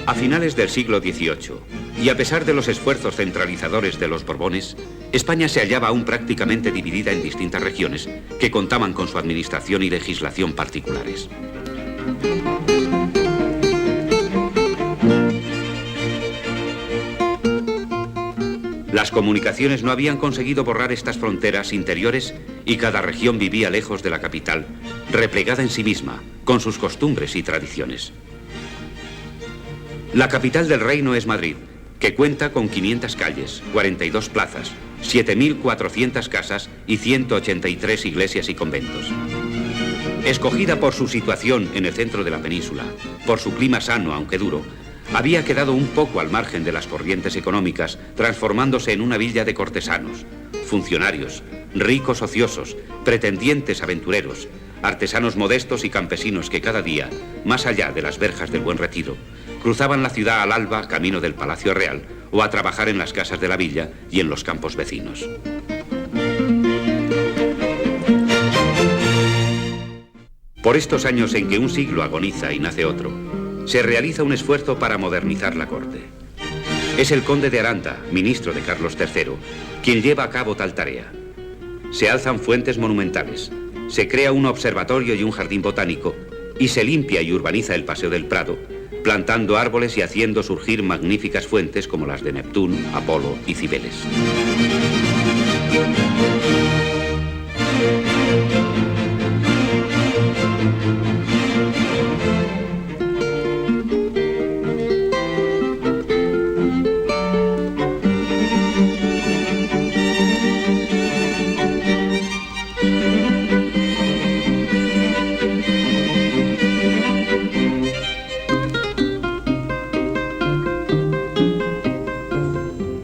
A finales del siglo XVIII, y a pesar de los esfuerzos centralizadores de los Borbones, España se hallaba aún prácticamente dividida en distintas regiones que contaban con su administración y legislación particulares. Las comunicaciones no habían conseguido borrar estas fronteras interiores y cada región vivía lejos de la capital, replegada en sí misma, con sus costumbres y tradiciones. La capital del reino es Madrid, que cuenta con 500 calles, 42 plazas, 7.400 casas y 183 iglesias y conventos. Escogida por su situación en el centro de la península, por su clima sano aunque duro, había quedado un poco al margen de las corrientes económicas, transformándose en una villa de cortesanos, funcionarios, ricos ociosos, pretendientes aventureros, artesanos modestos y campesinos que cada día, más allá de las verjas del Buen Retiro, cruzaban la ciudad al alba camino del Palacio Real o a trabajar en las casas de la villa y en los campos vecinos. Por estos años en que un siglo agoniza y nace otro, se realiza un esfuerzo para modernizar la corte. Es el conde de Aranda, ministro de Carlos III, quien lleva a cabo tal tarea. Se alzan fuentes monumentales, se crea un observatorio y un jardín botánico, y se limpia y urbaniza el Paseo del Prado, plantando árboles y haciendo surgir magníficas fuentes como las de Neptuno, Apolo y Cibeles.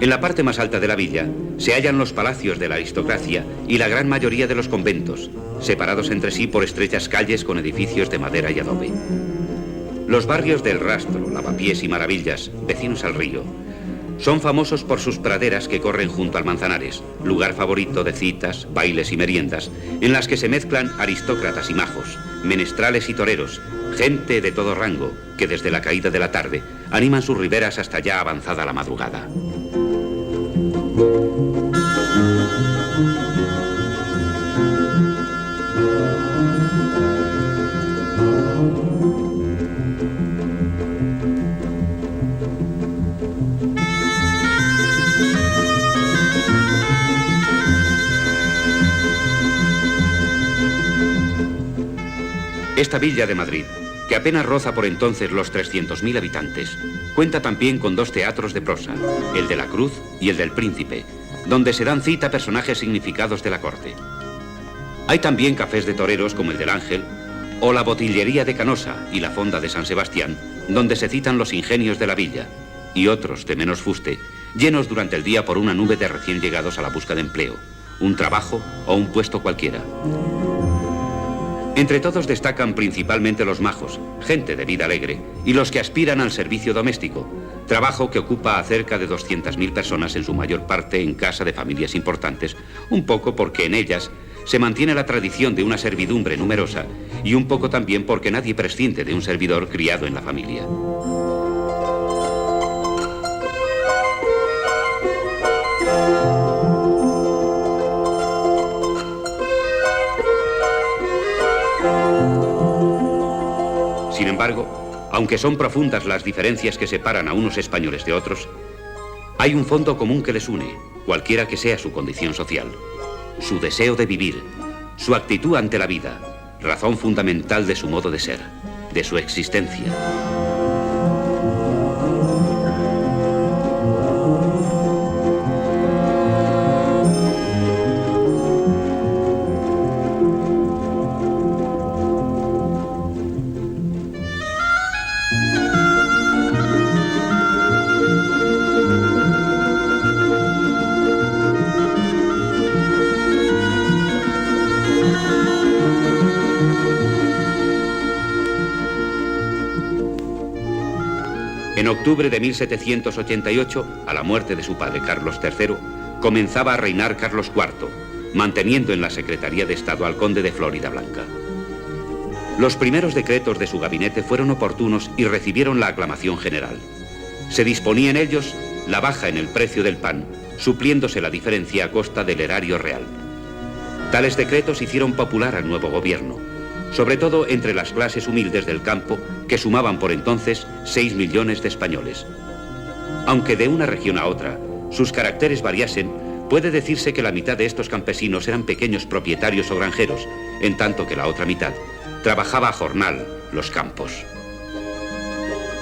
En la parte más alta de la villa se hallan los palacios de la aristocracia y la gran mayoría de los conventos, separados entre sí por estrechas calles con edificios de madera y adobe. Los barrios del Rastro, Lavapiés y Maravillas, vecinos al río, son famosos por sus praderas que corren junto al Manzanares, lugar favorito de citas, bailes y meriendas, en las que se mezclan aristócratas y majos, menestrales y toreros, gente de todo rango, que desde la caída de la tarde animan sus riberas hasta ya avanzada la madrugada. Esta villa de Madrid, que apenas roza por entonces los 300.000 habitantes, cuenta también con dos teatros de prosa, el de la Cruz y el del Príncipe, donde se dan cita personajes significados de la corte. Hay también cafés de toreros como el del Ángel, o la Botillería de Canosa y la Fonda de San Sebastián, donde se citan los ingenios de la villa, y otros de menos fuste, llenos durante el día por una nube de recién llegados a la busca de empleo, un trabajo o un puesto cualquiera. Entre todos destacan principalmente los majos, gente de vida alegre, y los que aspiran al servicio doméstico, trabajo que ocupa a cerca de 200.000 personas, en su mayor parte en casa de familias importantes, un poco porque en ellas se mantiene la tradición de una servidumbre numerosa y un poco también porque nadie prescinde de un servidor criado en la familia. Sin embargo, aunque son profundas las diferencias que separan a unos españoles de otros, hay un fondo común que les une, cualquiera que sea su condición social: su deseo de vivir, su actitud ante la vida, razón fundamental de su modo de ser, de su existencia. octubre de 1788, a la muerte de su padre Carlos III, comenzaba a reinar Carlos IV, manteniendo en la Secretaría de Estado al conde de Floridablanca. Los primeros decretos de su gabinete fueron oportunos y recibieron la aclamación general. Se disponía en ellos la baja en el precio del pan, supliéndose la diferencia a costa del erario real. Tales decretos hicieron popular al nuevo gobierno, sobre todo entre las clases humildes del campo, que sumaban por entonces 6 millones de españoles. Aunque de una región a otra sus caracteres variasen, puede decirse que la mitad de estos campesinos eran pequeños propietarios o granjeros, en tanto que la otra mitad trabajaba a jornal los campos.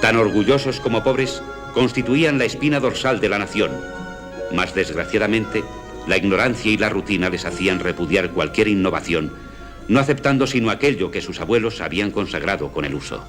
Tan orgullosos como pobres, constituían la espina dorsal de la nación, mas desgraciadamente la ignorancia y la rutina les hacían repudiar cualquier innovación, no aceptando sino aquello que sus abuelos habían consagrado con el uso.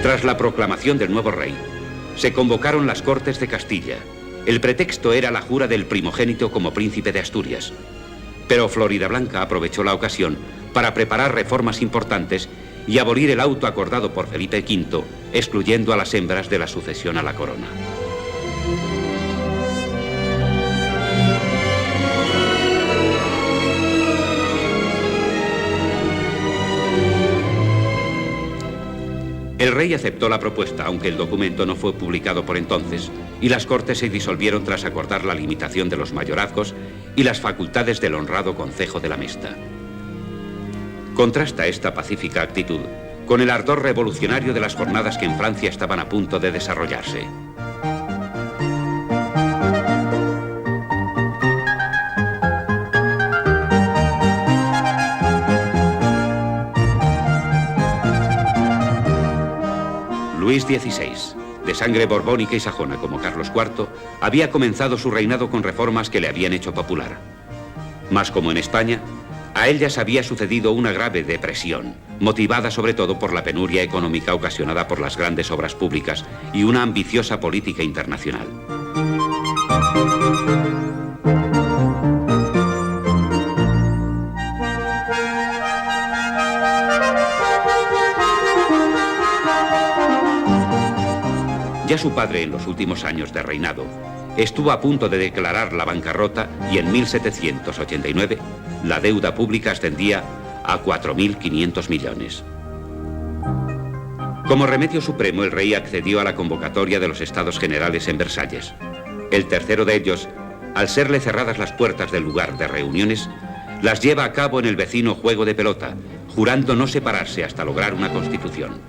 Tras la proclamación del nuevo rey, se convocaron las Cortes de Castilla. El pretexto era la jura del primogénito como príncipe de Asturias. Pero Floridablanca aprovechó la ocasión para preparar reformas importantes y abolir el auto acordado por Felipe V, excluyendo a las hembras de la sucesión a la corona. El rey aceptó la propuesta, aunque el documento no fue publicado por entonces, y las Cortes se disolvieron tras acordar la limitación de los mayorazgos y las facultades del honrado concejo de la Mesta. Contrasta esta pacífica actitud con el ardor revolucionario de las jornadas que en Francia estaban a punto de desarrollarse. Luis XVI, de sangre borbónica y sajona como Carlos IV, había comenzado su reinado con reformas que le habían hecho popular. Mas como en España, a él ya se había sucedido una grave depresión, motivada sobre todo por la penuria económica ocasionada por las grandes obras públicas y una ambiciosa política internacional. Ya su padre, en los últimos años de reinado, estuvo a punto de declarar la bancarrota y en 1789 la deuda pública ascendía a 4.500 millones. Como remedio supremo, el rey accedió a la convocatoria de los Estados Generales en Versalles. El tercero de ellos, al serle cerradas las puertas del lugar de reuniones, las lleva a cabo en el vecino juego de pelota, jurando no separarse hasta lograr una constitución.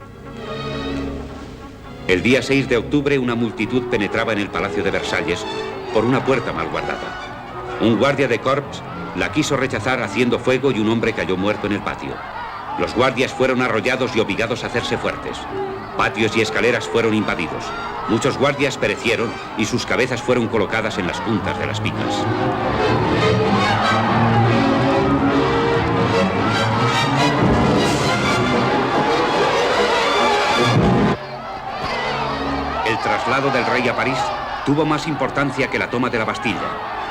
El día 6 de octubre una multitud penetraba en el Palacio de Versalles por una puerta mal guardada. Un guardia de corps la quiso rechazar haciendo fuego y un hombre cayó muerto en el patio. Los guardias fueron arrollados y obligados a hacerse fuertes. Patios y escaleras fueron invadidos. Muchos guardias perecieron y sus cabezas fueron colocadas en las puntas de las picas. El traslado del rey a París tuvo más importancia que la toma de la Bastilla,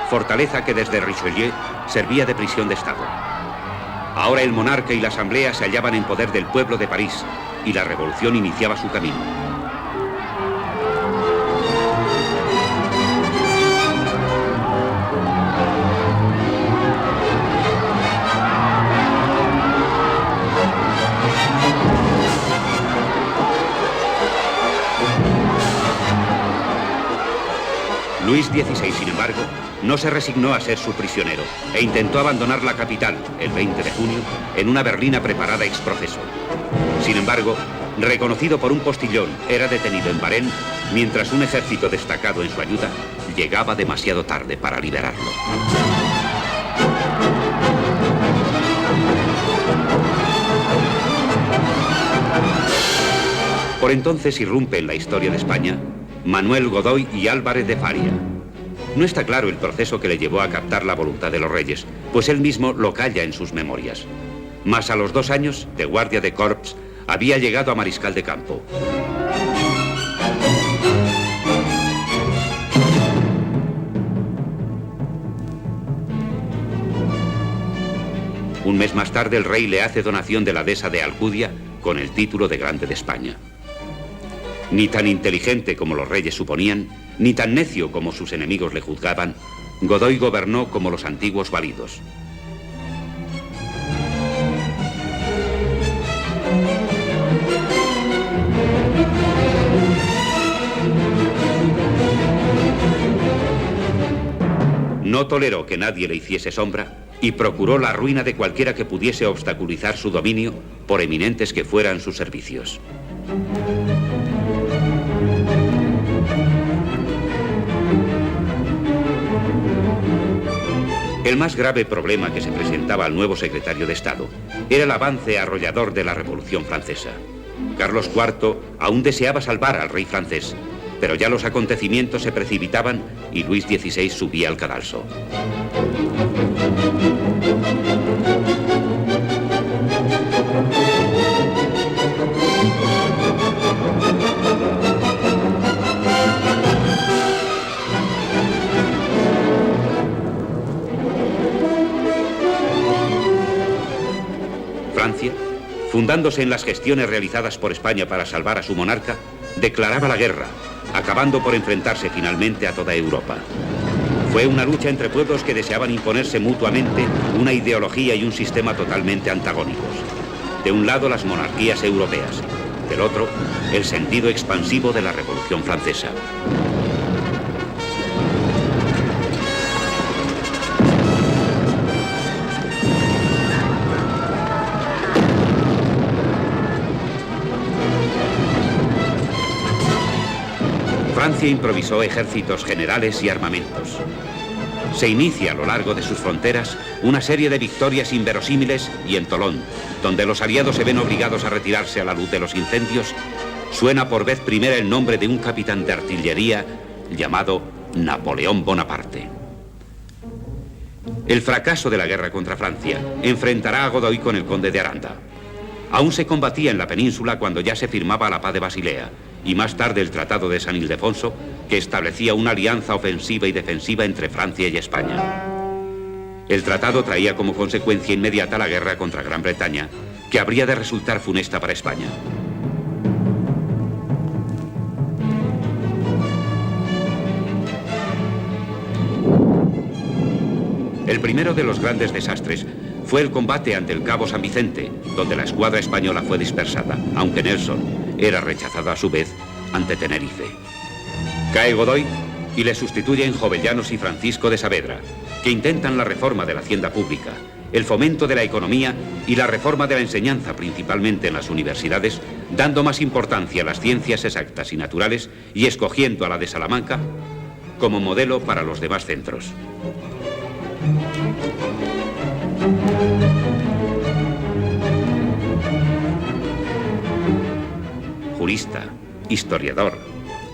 fortaleza que desde Richelieu servía de prisión de Estado. Ahora el monarca y la asamblea se hallaban en poder del pueblo de París y la revolución iniciaba su camino. Luis XVI, sin embargo, no se resignó a ser su prisionero e intentó abandonar la capital, el 20 de junio, en una berlina preparada ex profeso. Sin embargo, reconocido por un postillón, era detenido en Varennes, mientras un ejército destacado en su ayuda llegaba demasiado tarde para liberarlo. Por entonces irrumpe en la historia de España Manuel Godoy y Álvarez de Faria. No está claro el proceso que le llevó a captar la voluntad de los reyes, pues él mismo lo calla en sus memorias. Mas a los 2 años, de guardia de corps, había llegado a mariscal de campo. Un mes más tarde el rey le hace donación de la dehesa de Alcudia con el título de Grande de España. Ni tan inteligente como los reyes suponían, ni tan necio como sus enemigos le juzgaban, Godoy gobernó como los antiguos validos. No toleró que nadie le hiciese sombra y procuró la ruina de cualquiera que pudiese obstaculizar su dominio, por eminentes que fueran sus servicios. El más grave problema que se presentaba al nuevo secretario de Estado era el avance arrollador de la Revolución Francesa. Carlos IV aún deseaba salvar al rey francés, pero ya los acontecimientos se precipitaban y Luis XVI subía al cadalso. Francia, fundándose en las gestiones realizadas por España para salvar a su monarca, declaraba la guerra, acabando por enfrentarse finalmente a toda Europa. Fue una lucha entre pueblos que deseaban imponerse mutuamente una ideología y un sistema totalmente antagónicos. De un lado las monarquías europeas, del otro el sentido expansivo de la Revolución Francesa. Francia improvisó ejércitos generales y armamentos. Se inicia a lo largo de sus fronteras una serie de victorias inverosímiles y en Tolón, donde los aliados se ven obligados a retirarse a la luz de los incendios, suena por vez primera el nombre de un capitán de artillería llamado Napoleón Bonaparte. El fracaso de la guerra contra Francia enfrentará a Godoy con el conde de Aranda. Aún se combatía en la península cuando ya se firmaba la paz de Basilea, y más tarde el Tratado de San Ildefonso, que establecía una alianza ofensiva y defensiva entre Francia y España. El tratado traía como consecuencia inmediata la guerra contra Gran Bretaña, que habría de resultar funesta para España. El primero de los grandes desastres fue el combate ante el Cabo San Vicente, donde la escuadra española fue dispersada, aunque Nelson era rechazado a su vez ante Tenerife. Cae Godoy y le sustituyen Jovellanos y Francisco de Saavedra, que intentan la reforma de la hacienda pública, el fomento de la economía y la reforma de la enseñanza, principalmente en las universidades, dando más importancia a las ciencias exactas y naturales y escogiendo a la de Salamanca como modelo para los demás centros. Jurista, historiador,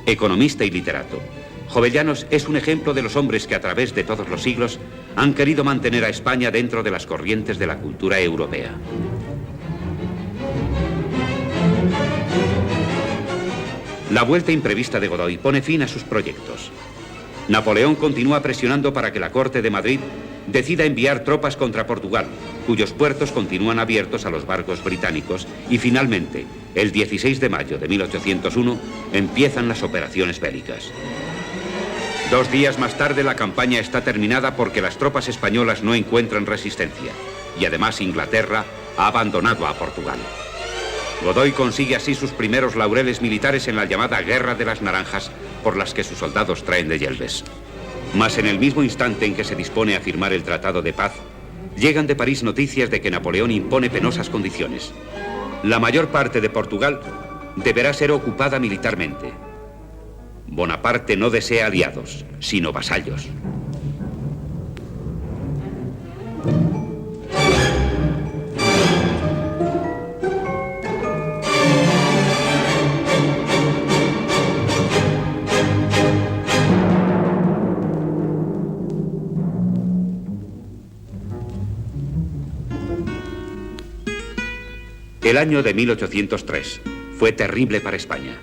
economista y literato, Jovellanos es un ejemplo de los hombres que a través de todos los siglos han querido mantener a España dentro de las corrientes de la cultura europea. La vuelta imprevista de Godoy pone fin a sus proyectos. Napoleón continúa presionando para que la Corte de Madrid decida enviar tropas contra Portugal, cuyos puertos continúan abiertos a los barcos británicos, y finalmente, el 16 de mayo de 1801, empiezan las operaciones bélicas. 2 días más tarde la campaña está terminada porque las tropas españolas no encuentran resistencia, y además Inglaterra ha abandonado a Portugal. Godoy consigue así sus primeros laureles militares en la llamada Guerra de las Naranjas, por las que sus soldados traen de Yelves. Mas en el mismo instante en que se dispone a firmar el Tratado de Paz, llegan de París noticias de que Napoleón impone penosas condiciones. La mayor parte de Portugal deberá ser ocupada militarmente. Bonaparte no desea aliados, sino vasallos. El año de 1803 fue terrible para España.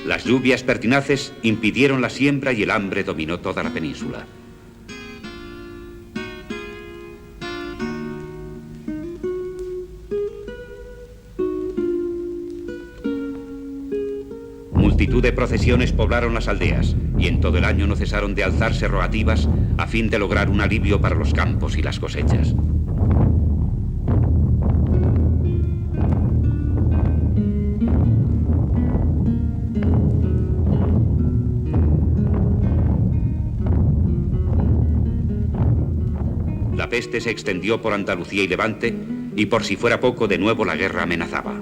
Las lluvias pertinaces impidieron la siembra y el hambre dominó toda la península. Multitud de procesiones poblaron las aldeas y en todo el año no cesaron de alzarse rogativas a fin de lograr un alivio para los campos y las cosechas. La peste se extendió por Andalucía y Levante y por si fuera poco de nuevo la guerra amenazaba.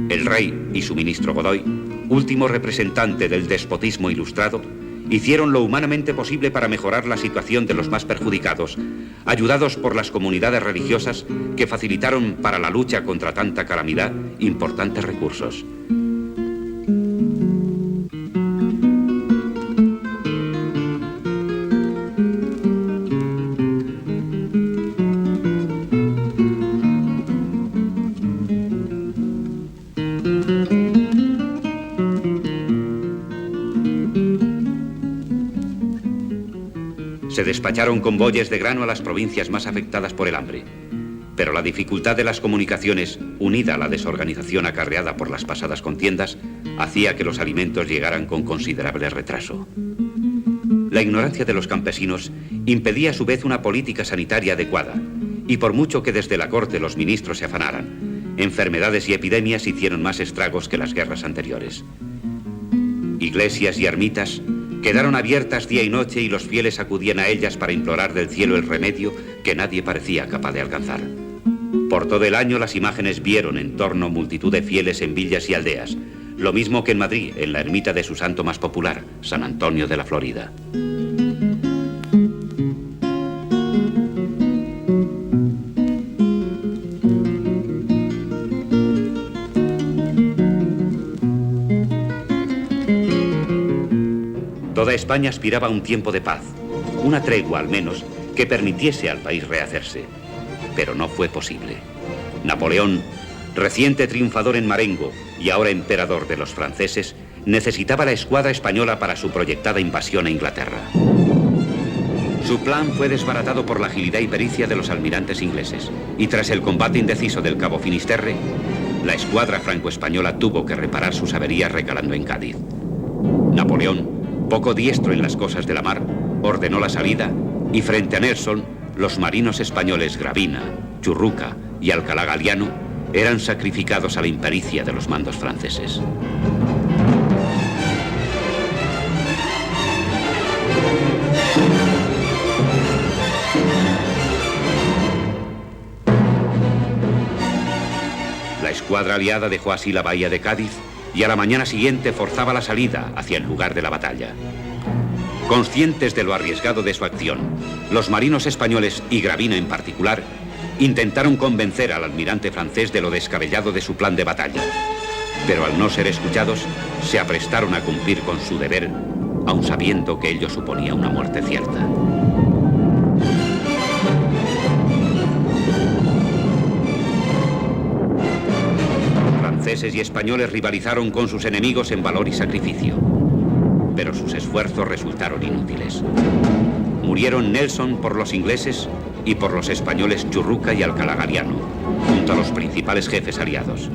El rey y su ministro Godoy, último representante del despotismo ilustrado, hicieron lo humanamente posible para mejorar la situación de los más perjudicados, ayudados por las comunidades religiosas que facilitaron para la lucha contra tanta calamidad importantes recursos. Se despacharon convoyes de grano a las provincias más afectadas por el hambre. Pero la dificultad de las comunicaciones, unida a la desorganización acarreada por las pasadas contiendas, hacía que los alimentos llegaran con considerable retraso. La ignorancia de los campesinos impedía a su vez una política sanitaria adecuada, y por mucho que desde la corte los ministros se afanaran, enfermedades y epidemias hicieron más estragos que las guerras anteriores. Iglesias y ermitas quedaron abiertas día y noche y los fieles acudían a ellas para implorar del cielo el remedio que nadie parecía capaz de alcanzar. Por todo el año las imágenes vieron en torno multitud de fieles en villas y aldeas, lo mismo que en Madrid, en la ermita de su santo más popular, San Antonio de la Florida. Toda España aspiraba a un tiempo de paz, una tregua al menos que permitiese al país rehacerse. Pero no fue posible. Napoleón, reciente triunfador en Marengo y ahora emperador de los franceses, necesitaba la escuadra española para su proyectada invasión a Inglaterra. Su plan fue desbaratado por la agilidad y pericia de los almirantes ingleses, y tras el combate indeciso del Cabo Finisterre, la escuadra franco-española tuvo que reparar sus averías recalando en Cádiz. Napoleón, poco diestro en las cosas de la mar, ordenó la salida y frente a Nelson, los marinos españoles Gravina, Churruca y Alcalá Galiano eran sacrificados a la impericia de los mandos franceses. La escuadra aliada dejó así la bahía de Cádiz y a la mañana siguiente forzaba la salida hacia el lugar de la batalla. Conscientes de lo arriesgado de su acción, los marinos españoles y Gravina en particular intentaron convencer al almirante francés de lo descabellado de su plan de batalla. Pero al no ser escuchados, se aprestaron a cumplir con su deber, aun sabiendo que ello suponía una muerte cierta. Franceses y españoles rivalizaron con sus enemigos en valor y sacrificio, pero sus esfuerzos resultaron inútiles. Murieron Nelson por los ingleses y por los españoles Churruca y Alcalá Galiano, junto a los principales jefes aliados.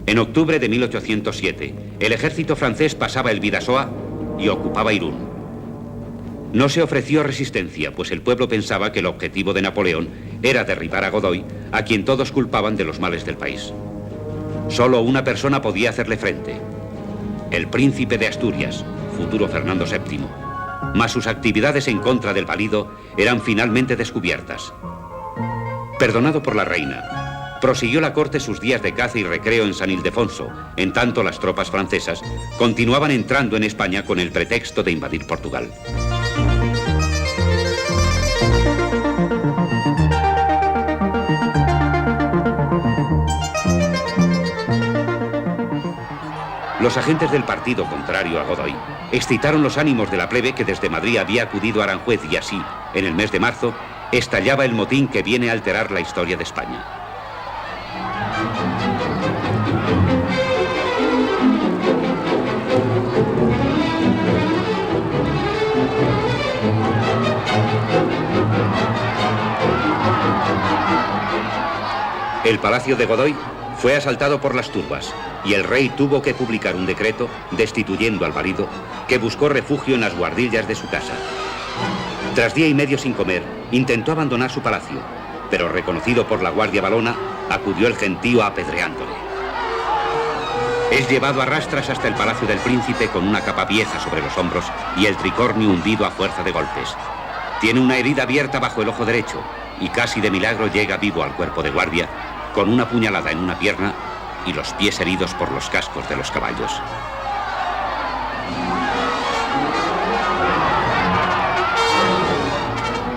En octubre de 1807, el ejército francés pasaba el Bidasoa y ocupaba Irún. No se ofreció resistencia, pues el pueblo pensaba que el objetivo de Napoleón era derribar a Godoy, a quien todos culpaban de los males del país. Solo una persona podía hacerle frente: el príncipe de Asturias, futuro Fernando VII. Mas sus actividades en contra del valido eran finalmente descubiertas. Perdonado por la reina, prosiguió la corte sus días de caza y recreo en San Ildefonso, en tanto las tropas francesas continuaban entrando en España con el pretexto de invadir Portugal. Los agentes del partido contrario a Godoy excitaron los ánimos de la plebe que desde Madrid había acudido a Aranjuez y así, en el mes de marzo, estallaba el motín que viene a alterar la historia de España. El palacio de Godoy fue asaltado por las turbas y el rey tuvo que publicar un decreto destituyendo al marido, que buscó refugio en las guardillas de su casa. Tras día y medio sin comer, intentó abandonar su palacio, pero reconocido por la guardia valona, acudió el gentío apedreándole. Es llevado a rastras hasta el palacio del príncipe con una capa vieja sobre los hombros y el tricornio hundido a fuerza de golpes. Tiene una herida abierta bajo el ojo derecho y casi de milagro llega vivo al cuerpo de guardia, con una puñalada en una pierna y los pies heridos por los cascos de los caballos.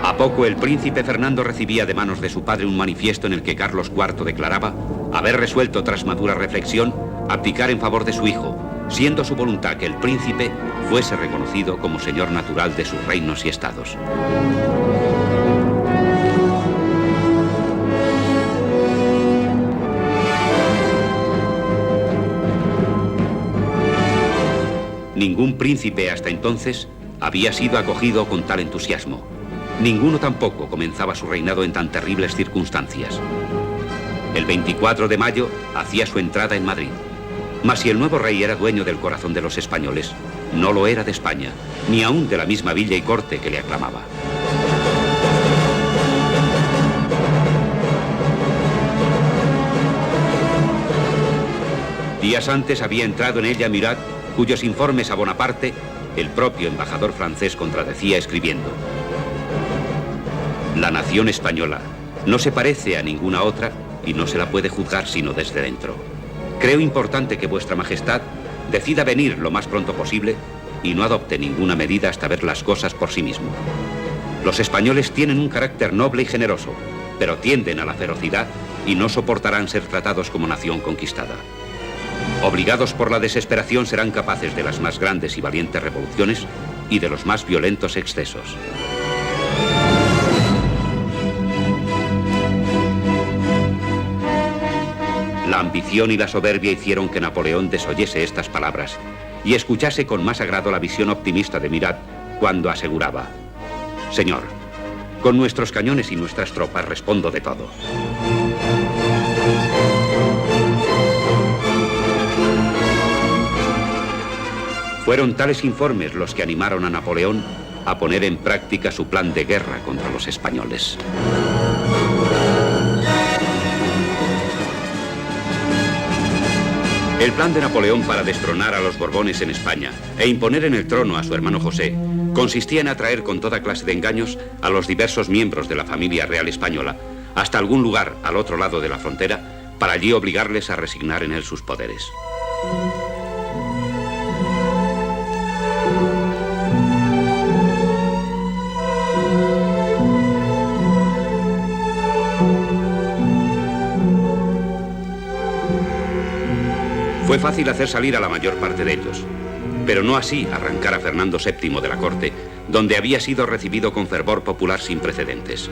A poco el príncipe Fernando recibía de manos de su padre un manifiesto en el que Carlos IV declaraba haber resuelto tras madura reflexión abdicar en favor de su hijo, siendo su voluntad que el príncipe fuese reconocido como señor natural de sus reinos y estados. Ningún príncipe hasta entonces había sido acogido con tal entusiasmo. Ninguno tampoco comenzaba su reinado en tan terribles circunstancias. El 24 de mayo hacía su entrada en Madrid. Mas si el nuevo rey era dueño del corazón de los españoles, no lo era de España, ni aún de la misma villa y corte que le aclamaba. Días antes había entrado en ella Murat, cuyos informes a Bonaparte el propio embajador francés contradecía escribiendo: la nación española no se parece a ninguna otra y no se la puede juzgar sino desde dentro. Creo importante que vuestra majestad decida venir lo más pronto posible y no adopte ninguna medida hasta ver las cosas por sí mismo. Los españoles tienen un carácter noble y generoso, pero tienden a la ferocidad y no soportarán ser tratados como nación conquistada. Obligados por la desesperación serán capaces de las más grandes y valientes revoluciones y de los más violentos excesos. La ambición y la soberbia hicieron que Napoleón desoyese estas palabras y escuchase con más agrado la visión optimista de Murat cuando aseguraba: Señor, con nuestros cañones y nuestras tropas respondo de todo. Fueron tales informes los que animaron a Napoleón a poner en práctica su plan de guerra contra los españoles. El plan de Napoleón para destronar a los Borbones en España e imponer en el trono a su hermano José consistía en atraer con toda clase de engaños a los diversos miembros de la familia real española hasta algún lugar al otro lado de la frontera para allí obligarles a resignar en él sus poderes. Fue fácil hacer salir a la mayor parte de ellos, pero no así arrancar a Fernando VII de la corte, donde había sido recibido con fervor popular sin precedentes.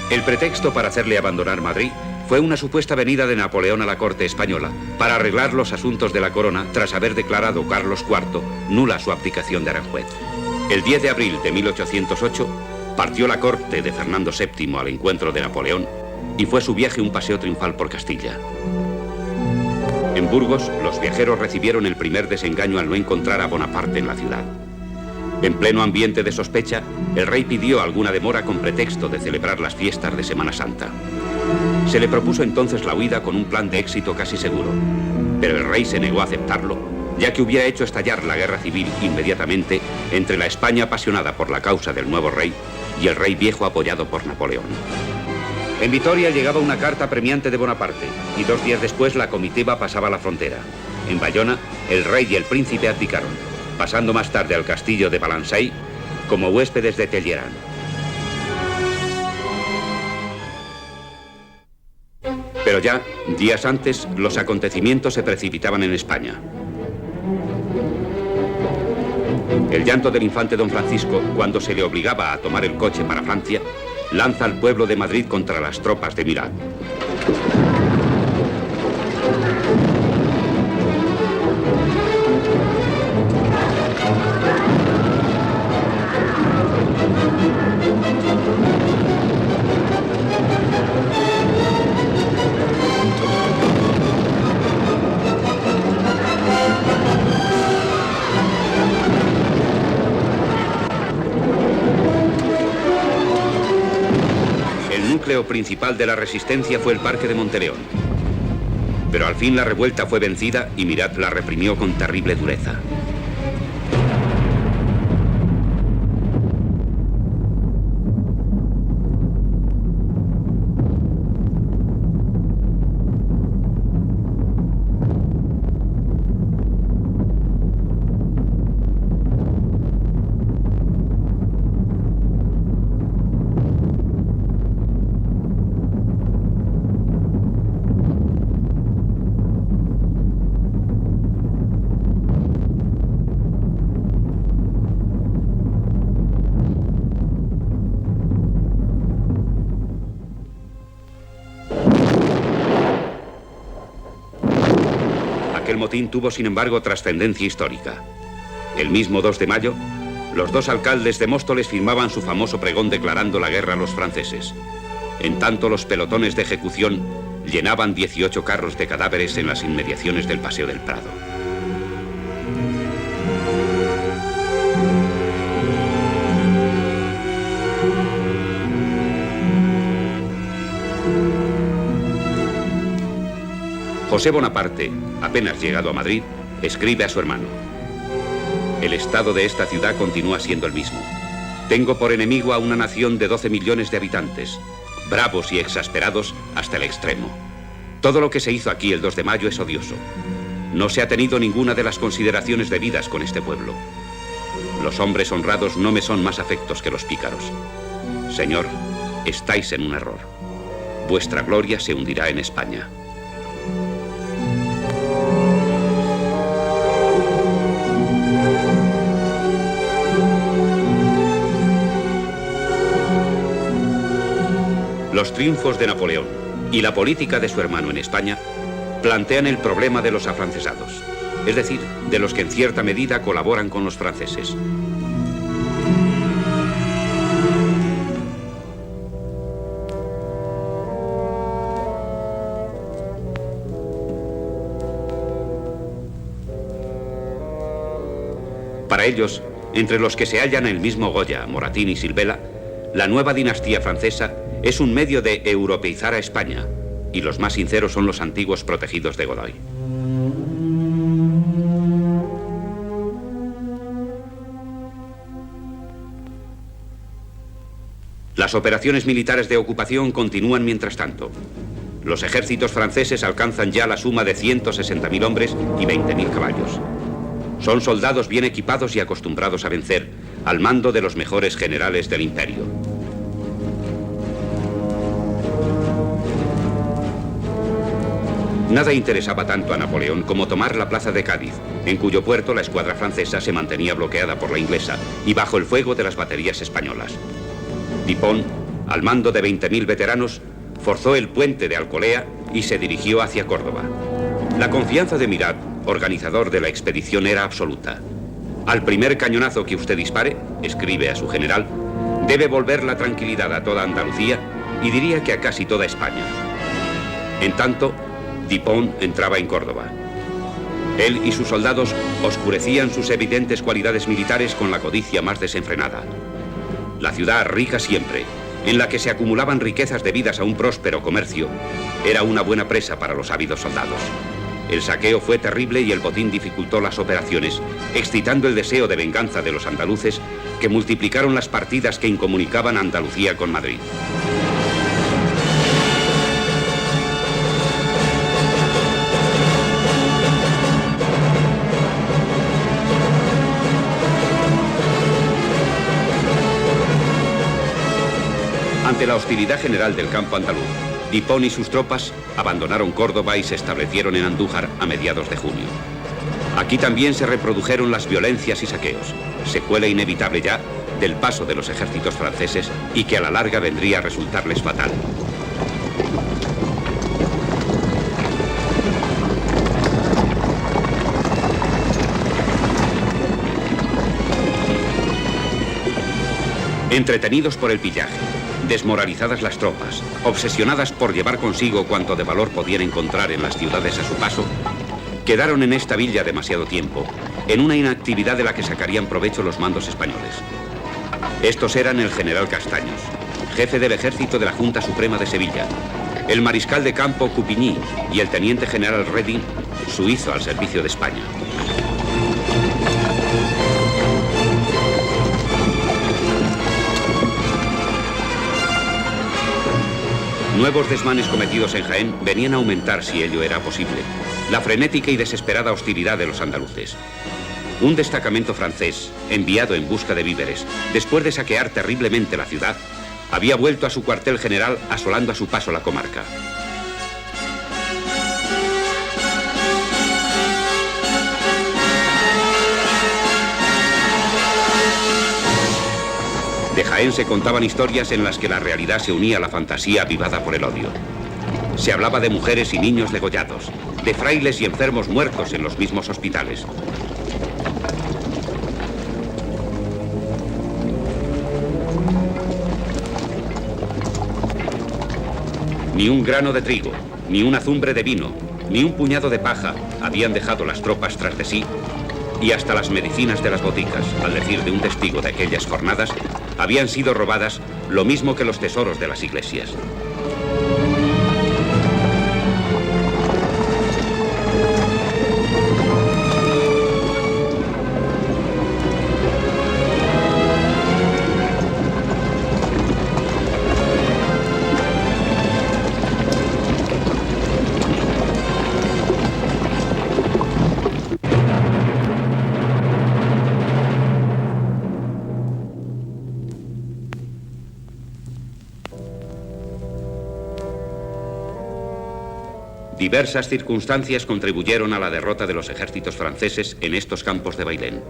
El pretexto para hacerle abandonar Madrid fue una supuesta venida de Napoleón a la corte española para arreglar los asuntos de la corona tras haber declarado Carlos IV nula su abdicación de Aranjuez. El 10 de abril de 1808 partió la corte de Fernando VII al encuentro de Napoleón y fue su viaje un paseo triunfal por Castilla. En Burgos, los viajeros recibieron el primer desengaño al no encontrar a Bonaparte en la ciudad. En pleno ambiente de sospecha, el rey pidió alguna demora con pretexto de celebrar las fiestas de Semana Santa. Se le propuso entonces la huida con un plan de éxito casi seguro, pero el rey se negó a aceptarlo, ya que hubiera hecho estallar la guerra civil inmediatamente entre la España apasionada por la causa del nuevo rey y el rey viejo apoyado por Napoleón. En Vitoria llegaba una carta premiante de Bonaparte y 2 días después la comitiva pasaba la frontera. En Bayona, el rey y el príncipe abdicaron, pasando más tarde al castillo de Balançay como huéspedes de Talleyrand. Pero ya, días antes, los acontecimientos se precipitaban en España. El llanto del infante don Francisco, cuando se le obligaba a tomar el coche para Francia, lanza al pueblo de Madrid contra las tropas de Murat. El núcleo principal de la resistencia fue el Parque de Monteleón. Pero al fin la revuelta fue vencida y Murat la reprimió con terrible dureza. El motín tuvo, sin embargo, trascendencia histórica. El mismo 2 de mayo, los dos alcaldes de Móstoles firmaban su famoso pregón declarando la guerra a los franceses. En tanto, los pelotones de ejecución llenaban 18 carros de cadáveres en las inmediaciones del Paseo del Prado. José Bonaparte, apenas llegado a Madrid, escribe a su hermano: el estado de esta ciudad continúa siendo el mismo. Tengo por enemigo a una nación de 12 millones de habitantes, bravos y exasperados hasta el extremo. Todo lo que se hizo aquí el 2 de mayo es odioso. No se ha tenido ninguna de las consideraciones debidas con este pueblo. Los hombres honrados no me son más afectos que los pícaros. Señor, estáis en un error. Vuestra gloria se hundirá en España. Los triunfos de Napoleón y la política de su hermano en España plantean el problema de los afrancesados, es decir, de los que en cierta medida colaboran con los franceses. Para ellos, entre los que se hallan el mismo Goya, Moratín y Silvela, la nueva dinastía francesa es un medio de europeizar a España, y los más sinceros son los antiguos protegidos de Godoy. Las operaciones militares de ocupación continúan mientras tanto. Los ejércitos franceses alcanzan ya la suma de 160.000 hombres y 20.000 caballos. Son soldados bien equipados y acostumbrados a vencer, al mando de los mejores generales del imperio. Nada interesaba tanto a Napoleón como tomar la plaza de Cádiz, en cuyo puerto la escuadra francesa se mantenía bloqueada por la inglesa y bajo el fuego de las baterías españolas. Dupont, al mando de 20.000 veteranos, forzó el puente de Alcolea y se dirigió hacia Córdoba. La confianza de Murat, organizador de la expedición, era absoluta. Al primer cañonazo que usted dispare, escribe a su general, debe volver la tranquilidad a toda Andalucía y diría que a casi toda España. En tanto, Dupont entraba en Córdoba. Él y sus soldados oscurecían sus evidentes cualidades militares con la codicia más desenfrenada. La ciudad, rica siempre, en la que se acumulaban riquezas debidas a un próspero comercio, era una buena presa para los ávidos soldados. El saqueo fue terrible y el botín dificultó las operaciones, excitando el deseo de venganza de los andaluces, que multiplicaron las partidas que incomunicaban a Andalucía con Madrid. Ante la hostilidad general del campo andaluz, Dipón y sus tropas abandonaron Córdoba y se establecieron en Andújar a mediados de junio. Aquí también se reprodujeron las violencias y saqueos, secuela inevitable ya del paso de los ejércitos franceses y que a la larga vendría a resultarles fatal. Entretenidos por el pillaje, desmoralizadas las tropas, obsesionadas por llevar consigo cuanto de valor podían encontrar en las ciudades a su paso, quedaron en esta villa demasiado tiempo, en una inactividad de la que sacarían provecho los mandos españoles. Estos eran el general Castaños, jefe del ejército de la Junta Suprema de Sevilla, el mariscal de campo Coupigny y el teniente general Reding, suizo al servicio de España. Nuevos desmanes cometidos en Jaén venían a aumentar, si ello era posible, la frenética y desesperada hostilidad de los andaluces. Un destacamento francés, enviado en busca de víveres, después de saquear terriblemente la ciudad, había vuelto a su cuartel general asolando a su paso la comarca. De Jaén se contaban historias en las que la realidad se unía a la fantasía avivada por el odio. Se hablaba de mujeres y niños degollados, de frailes y enfermos muertos en los mismos hospitales. Ni un grano de trigo, ni una azumbre de vino, ni un puñado de paja habían dejado las tropas tras de sí, y hasta las medicinas de las boticas, al decir de un testigo de aquellas jornadas, habían sido robadas, lo mismo que los tesoros de las iglesias. Diversas circunstancias contribuyeron a la derrota de los ejércitos franceses en estos campos de Bailén.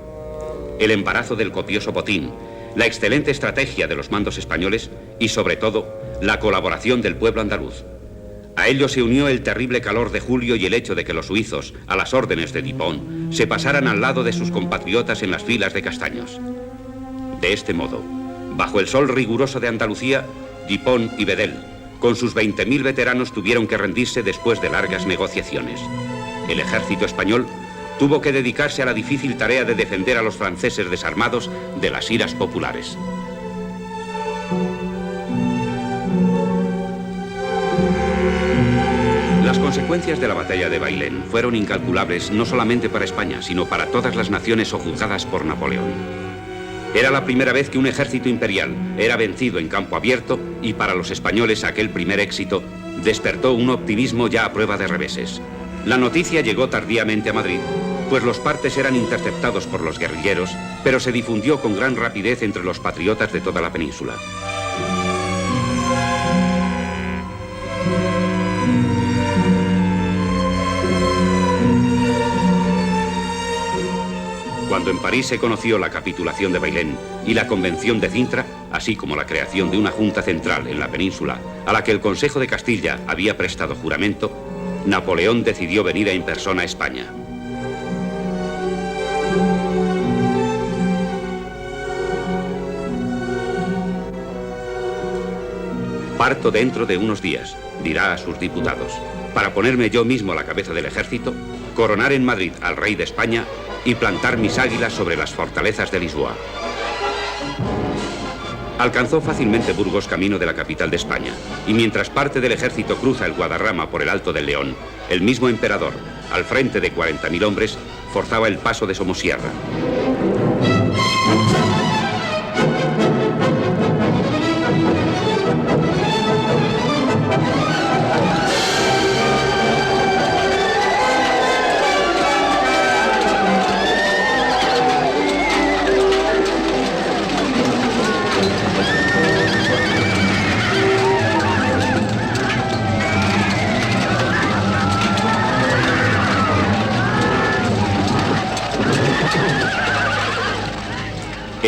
El embarazo del copioso botín, la excelente estrategia de los mandos españoles y, sobre todo, la colaboración del pueblo andaluz. A ello se unió el terrible calor de julio y el hecho de que los suizos, a las órdenes de Dipón, se pasaran al lado de sus compatriotas en las filas de Castaños. De este modo, bajo el sol riguroso de Andalucía, Dipón y Bedel, con sus 20.000 veteranos, tuvieron que rendirse después de largas negociaciones. El ejército español tuvo que dedicarse a la difícil tarea de defender a los franceses desarmados de las iras populares. Las consecuencias de la batalla de Bailén fueron incalculables no solamente para España, sino para todas las naciones sojuzgadas por Napoleón. Era la primera vez que un ejército imperial era vencido en campo abierto y para los españoles aquel primer éxito despertó un optimismo ya a prueba de reveses. La noticia llegó tardíamente a Madrid, pues los partes eran interceptados por los guerrilleros, pero se difundió con gran rapidez entre los patriotas de toda la península. Cuando en París se conoció la capitulación de Bailén y la convención de Cintra, así como la creación de una junta central en la península a la que el Consejo de Castilla había prestado juramento, Napoleón decidió venir en persona a España. Parto dentro de unos días, dirá a sus diputados, para ponerme yo mismo a la cabeza del ejército, coronar en Madrid al rey de España y plantar mis águilas sobre las fortalezas de Lisboa. Alcanzó fácilmente Burgos camino de la capital de España, y mientras parte del ejército cruza el Guadarrama por el Alto del León, el mismo emperador, al frente de 40.000 hombres, forzaba el paso de Somosierra.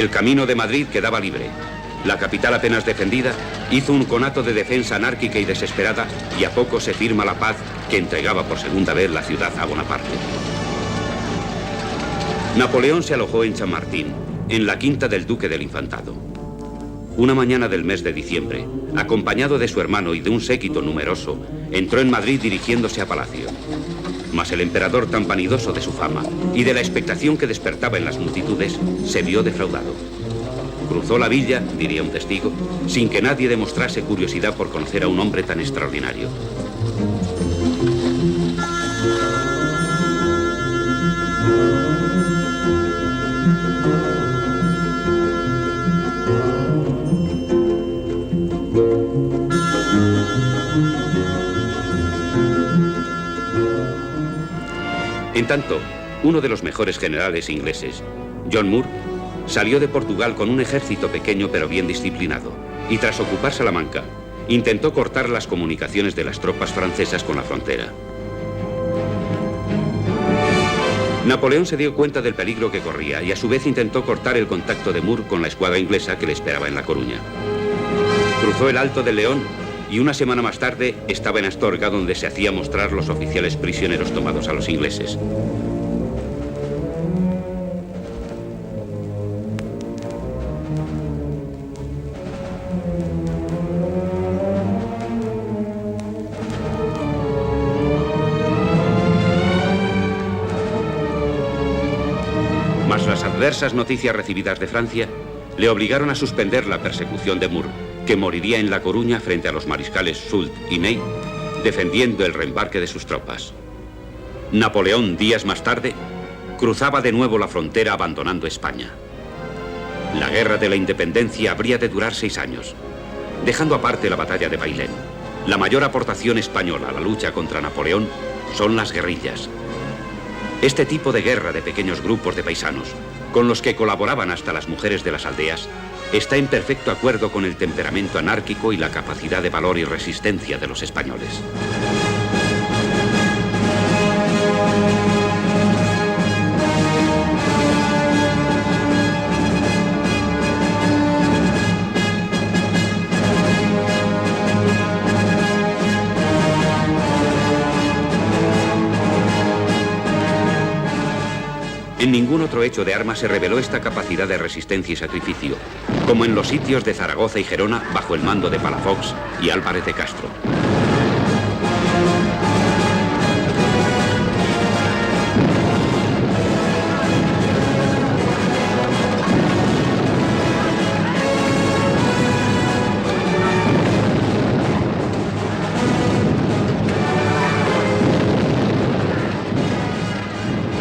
El camino de Madrid quedaba libre. La capital apenas defendida hizo un conato de defensa anárquica y desesperada, y a poco se firma la paz que entregaba por segunda vez la ciudad a Bonaparte. Napoleón se alojó en Chamartín, en la quinta del Duque del Infantado. Una mañana del mes de diciembre, acompañado de su hermano y de un séquito numeroso, entró en Madrid dirigiéndose a Palacio. Mas el emperador, tan vanidoso de su fama y de la expectación que despertaba en las multitudes, se vio defraudado. Cruzó la villa, diría un testigo, sin que nadie demostrase curiosidad por conocer a un hombre tan extraordinario. En tanto, uno de los mejores generales ingleses, John Moore, salió de Portugal con un ejército pequeño pero bien disciplinado, y tras ocupar Salamanca, intentó cortar las comunicaciones de las tropas francesas con la frontera. Napoleón se dio cuenta del peligro que corría y a su vez intentó cortar el contacto de Moore con la escuadra inglesa que le esperaba en La Coruña. Cruzó el Alto del León y una semana más tarde estaba en Astorga, donde se hacía mostrar los oficiales prisioneros tomados a los ingleses. Mas las adversas noticias recibidas de Francia le obligaron a suspender la persecución de Moore, que moriría en La Coruña frente a los mariscales Soult y Ney, defendiendo el reembarque de sus tropas. Napoleón, días más tarde, cruzaba de nuevo la frontera abandonando España. La guerra de la independencia habría de durar 6 años. Dejando aparte la batalla de Bailén, la mayor aportación española a la lucha contra Napoleón son las guerrillas. Este tipo de guerra de pequeños grupos de paisanos, con los que colaboraban hasta las mujeres de las aldeas, está en perfecto acuerdo con el temperamento anárquico y la capacidad de valor y resistencia de los españoles. En ningún otro hecho de armas se reveló esta capacidad de resistencia y sacrificio, como en los sitios de Zaragoza y Gerona bajo el mando de Palafox y Álvarez de Castro.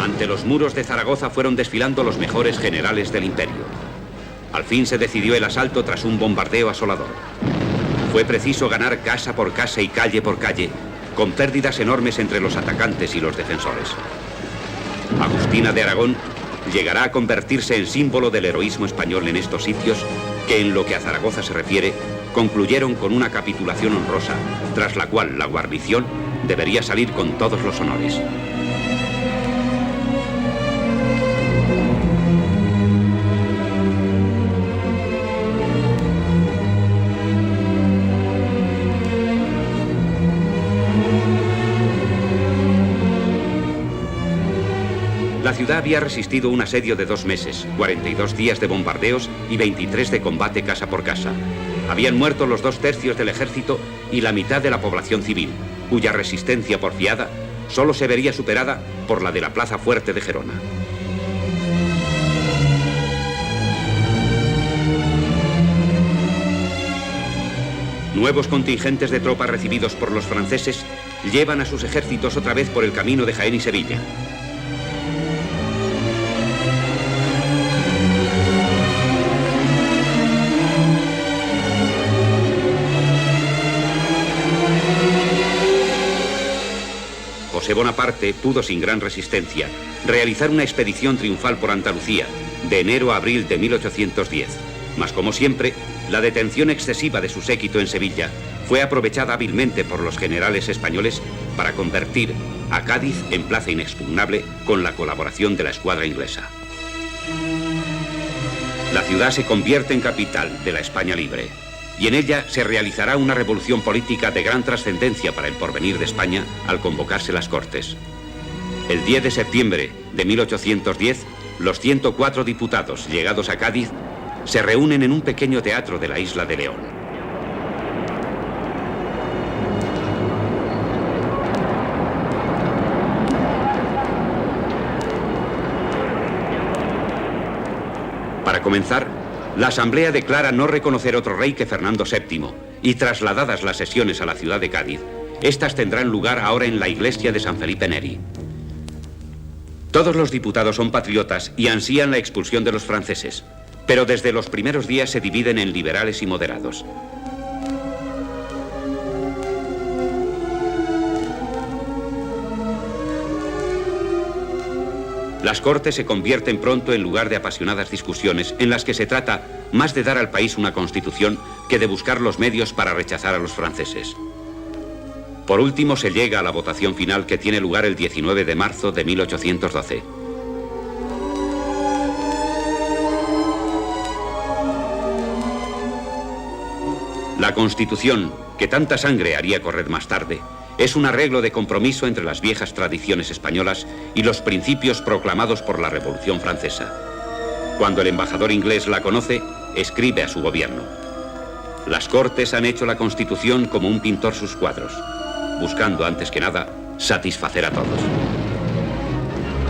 Ante los muros de Zaragoza fueron desfilando los mejores generales del imperio. Al fin se decidió el asalto tras un bombardeo asolador. Fue preciso ganar casa por casa y calle por calle, con pérdidas enormes entre los atacantes y los defensores. Agustina de Aragón llegará a convertirse en símbolo del heroísmo español en estos sitios que, en lo que a Zaragoza se refiere, concluyeron con una capitulación honrosa, tras la cual la guarnición debería salir con todos los honores. La ciudad había resistido un asedio de 2 meses, 42 días de bombardeos y 23 de combate casa por casa. Habían muerto los 2/3 del ejército y la mitad de la población civil, cuya resistencia porfiada solo se vería superada por la de la Plaza Fuerte de Gerona. Nuevos contingentes de tropas recibidos por los franceses llevan a sus ejércitos otra vez por el camino de Jaén y Sevilla. José Bonaparte pudo, sin gran resistencia, realizar una expedición triunfal por Andalucía, de enero a abril de 1810. Mas, como siempre, la detención excesiva de su séquito en Sevilla fue aprovechada hábilmente por los generales españoles para convertir a Cádiz en plaza inexpugnable con la colaboración de la escuadra inglesa. La ciudad se convierte en capital de la España libre y en ella se realizará una revolución política de gran trascendencia para el porvenir de España al convocarse las Cortes. El 10 de septiembre de 1810, los 104 diputados llegados a Cádiz se reúnen en un pequeño teatro de la isla de León. Para comenzar, la Asamblea declara no reconocer otro rey que Fernando VII y trasladadas las sesiones a la ciudad de Cádiz, estas tendrán lugar ahora en la iglesia de San Felipe Neri. Todos los diputados son patriotas y ansían la expulsión de los franceses, pero desde los primeros días se dividen en liberales y moderados. Las Cortes se convierten pronto en lugar de apasionadas discusiones en las que se trata más de dar al país una constitución que de buscar los medios para rechazar a los franceses. Por último, se llega a la votación final que tiene lugar el 19 de marzo de 1812. La Constitución, que tanta sangre haría correr más tarde, es un arreglo de compromiso entre las viejas tradiciones españolas y los principios proclamados por la Revolución Francesa. Cuando el embajador inglés la conoce, escribe a su gobierno: las Cortes han hecho la Constitución como un pintor sus cuadros, buscando antes que nada satisfacer a todos.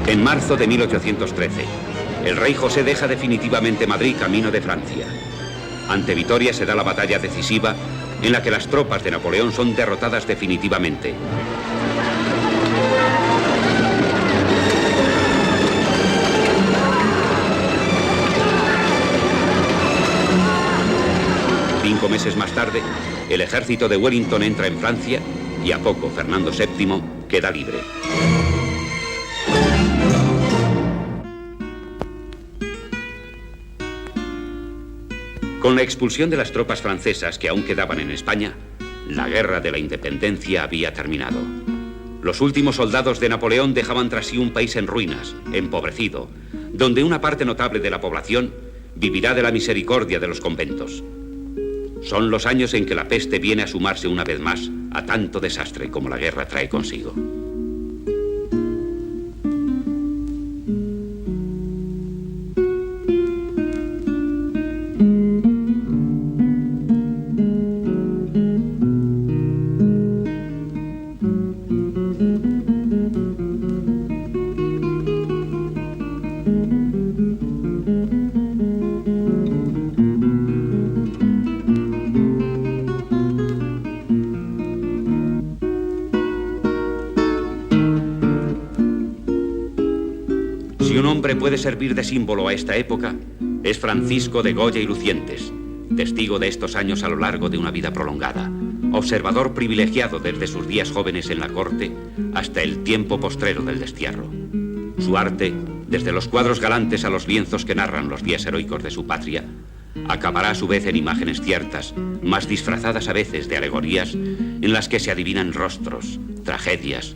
En marzo de 1813, el rey José deja definitivamente Madrid camino de Francia. Ante Vitoria se da la batalla decisiva en la que las tropas de Napoleón son derrotadas definitivamente. Cinco meses más tarde, el ejército de Wellington entra en Francia y a poco Fernando VII queda libre. Con la expulsión de las tropas francesas que aún quedaban en España, la guerra de la independencia había terminado. Los últimos soldados de Napoleón dejaban tras sí un país en ruinas, empobrecido, donde una parte notable de la población vivirá de la misericordia de los conventos. Son los años en que la peste viene a sumarse una vez más a tanto desastre como la guerra trae consigo. Puede servir de símbolo a esta época, es Francisco de Goya y Lucientes, testigo de estos años a lo largo de una vida prolongada, observador privilegiado desde sus días jóvenes en la corte hasta el tiempo postrero del destierro. Su arte, desde los cuadros galantes a los lienzos que narran los días heroicos de su patria, acabará a su vez en imágenes ciertas, más disfrazadas a veces de alegorías, en las que se adivinan rostros, tragedias,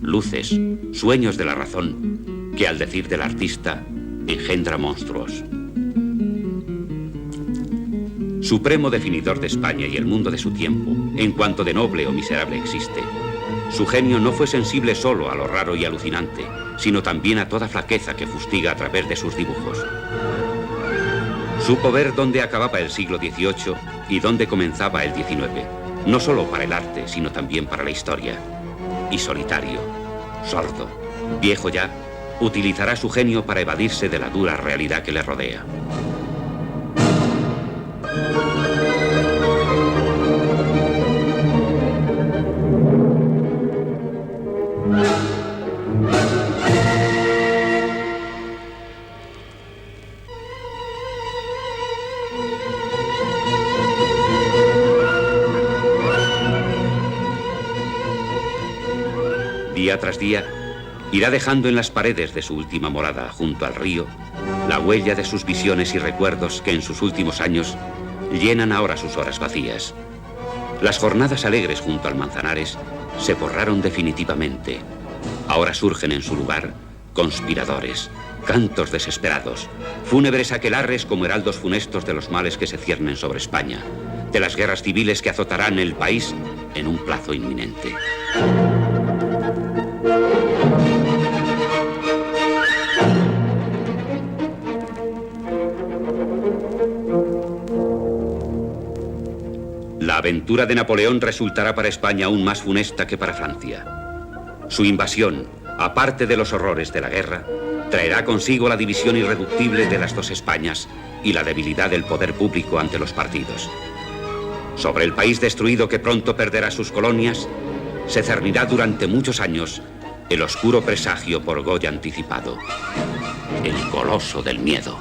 luces, sueños de la razón, que al decir del artista, engendra monstruos. Supremo definidor de España y el mundo de su tiempo, en cuanto de noble o miserable existe, su genio no fue sensible solo a lo raro y alucinante, sino también a toda flaqueza que fustiga a través de sus dibujos. Supo ver dónde acababa el siglo XVIII y dónde comenzaba el XIX, no solo para el arte, sino también para la historia. Y solitario, sordo, viejo ya, utilizará su genio para evadirse de la dura realidad que le rodea. Día tras día, irá dejando en las paredes de su última morada, junto al río, la huella de sus visiones y recuerdos que en sus últimos años llenan ahora sus horas vacías. Las jornadas alegres junto al Manzanares se borraron definitivamente. Ahora surgen en su lugar conspiradores, Cantos desesperados, fúnebres aquelarres como heraldos funestos de los males que se ciernen sobre España, de las guerras civiles que azotarán el país en un plazo inminente. La aventura de Napoleón resultará para España aún más funesta que para Francia. Su invasión, aparte de los horrores de la guerra, traerá consigo la división irreductible de las dos Españas y la debilidad del poder público ante los partidos. Sobre el país destruido que pronto perderá sus colonias, se cernirá durante muchos años el oscuro presagio por Goya anticipado, el coloso del miedo.